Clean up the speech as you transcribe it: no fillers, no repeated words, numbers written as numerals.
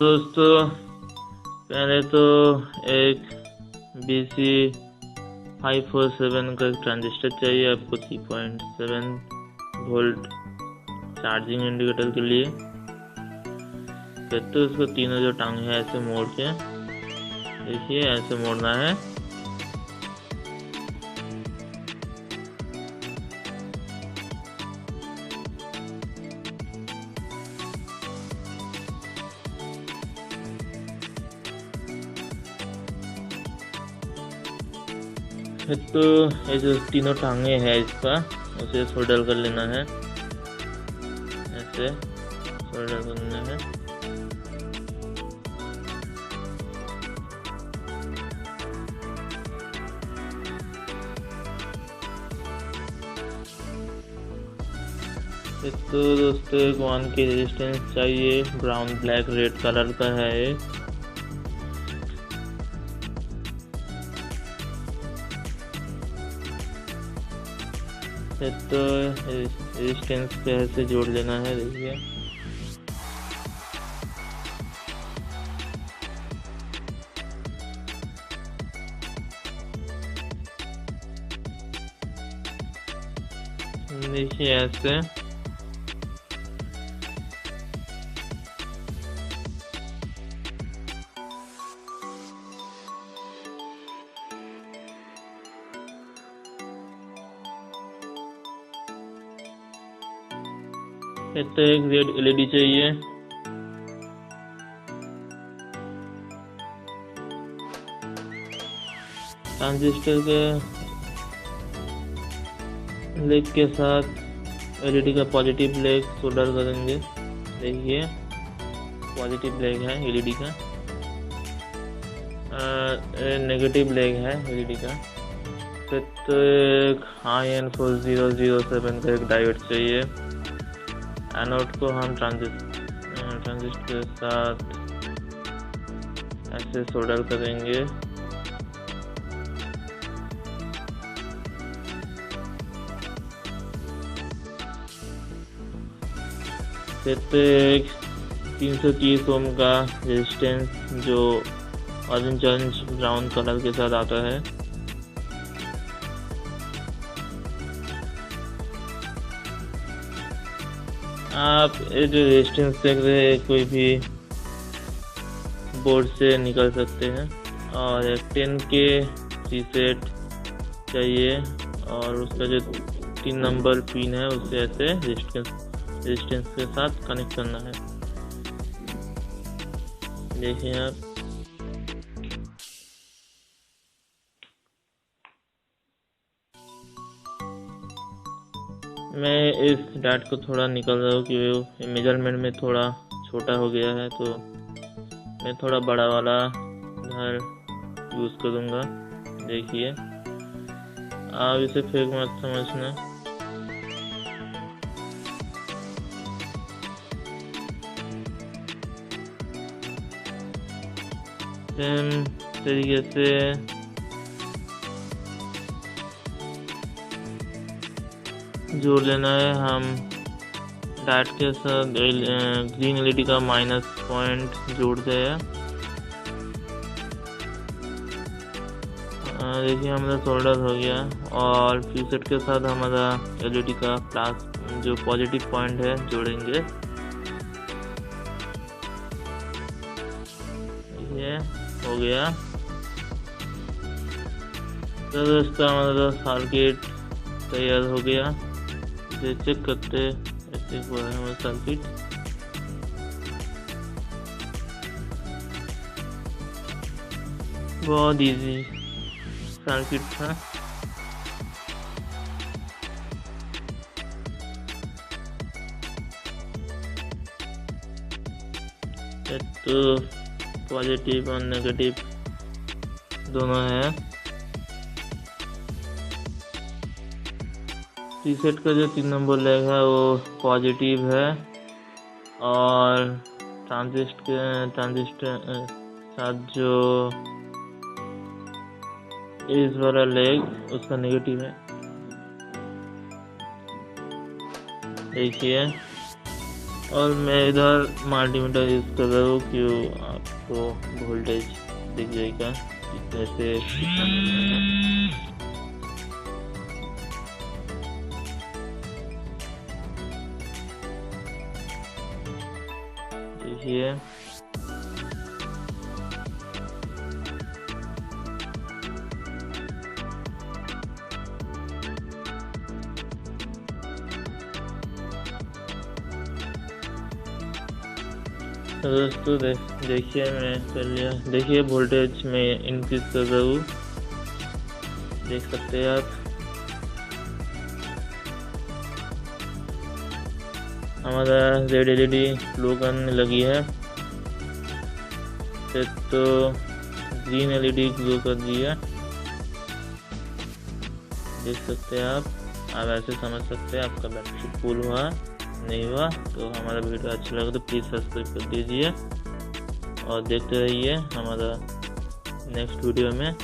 दोस्तों पहले तो एक BC547 का एक ट्रांजिस्टर चाहिए आपको 3.7 वोल्ट चार्जिंग इंडिकेटर के लिए। फिर तो उसको तीनों जो टांग है ऐसे मोड़ के देखिए, ऐसे मोड़ना है। तो ये जो तीनों टांगे हैं इसका उसे सोल्डर कर लेना है, ऐसे सोल्डर करना है। तो दोस्तों एक 1 की रेजिस्टेंस चाहिए, ब्राउन ब्लैक रेड कलर का है ये। तो रेजिस्टेंस पे ऐसे जोड़ लेना है, देखिए। देखिए ऐसे तो एक रेड LED चाहिए। ट्रांजिस्टर के लेग के साथ LED का पॉजिटिव लेग सोल्डर करेंगे। देखिए पॉजिटिव लेग है LED का, नेगेटिव लेग है LED का। फिर तो एक IN4007 का एक डायोड चाहिए। एनोड को हम ट्रांजिस्टर के साथ ऐसे सोल्डर करेंगे। फिर तो एक 330 ओम का रेजिस्टेंस जो ऑरेंज ब्राउन कलर के साथ आता है। आप ये जो रेजिस्टेंस देख रहे हैं कोई भी बोर्ड से निकल सकते हैं। और एक 10 के रीसेट चाहिए और उसका जो 3 नंबर पिन है उसे ऐसे रेजिस्टेंस के साथ कनेक्ट करना है। देखिए आप, मैं इस डाट को थोड़ा निकल रहा हूँ क्योंकि मेजरमेंट में थोड़ा छोटा हो गया है, तो मैं थोड़ा बड़ा वाला घर यूज़ करूँगा। देखिए आप इसे फेंक मत समझना। सेम तरीके से जोड़ लेना है। हम डाट के साथ ग्रीन LED का माइनस पॉइंट जोड़ते हैं। देखिए हमारा सोल्डर हो गया। और प्रीसेट के साथ हमारा LED का प्लस जो पॉजिटिव पॉइंट है जोड़ेंगे। ये हो गया। तो दोस्तों हमारा सर्किट तैयार हो गया। चेक करते ऐसे हुआ है हमारा सर्किट। बहुत इजी सर्किट था। तो पॉजिटिव और नेगेटिव दोनों है। रीसेट का जो 3 नंबर लेग है वो पॉजिटिव है और ट्रांजिस्टर साथ जो इस वाला लेग उसका नेगेटिव है। देखिए और मैं इधर मल्टीमीटर यूज़ कर रहा हूँ कि आपको वोल्टेज दिख जाएगा जैसे देखिए। तो दोस्तों देखिए मैं कर लिया। देखिए वोल्टेज में इंक्रीज कर रहा हूँ, देख सकते हैं आप। हमारा रेड एलईडी ग्लो करने लगी है, फिर तो ग्रीन एलईडी ग्लो कर दी है, देख सकते हैं आप ऐसे समझ सकते हैं आपका बैटरी फुल हुआ नहीं हुआ। तो हमारा वीडियो अच्छा लगा तो प्लीज़ सब्सक्राइब कर दीजिए और देखते रहिए हमारा नेक्स्ट वीडियो में।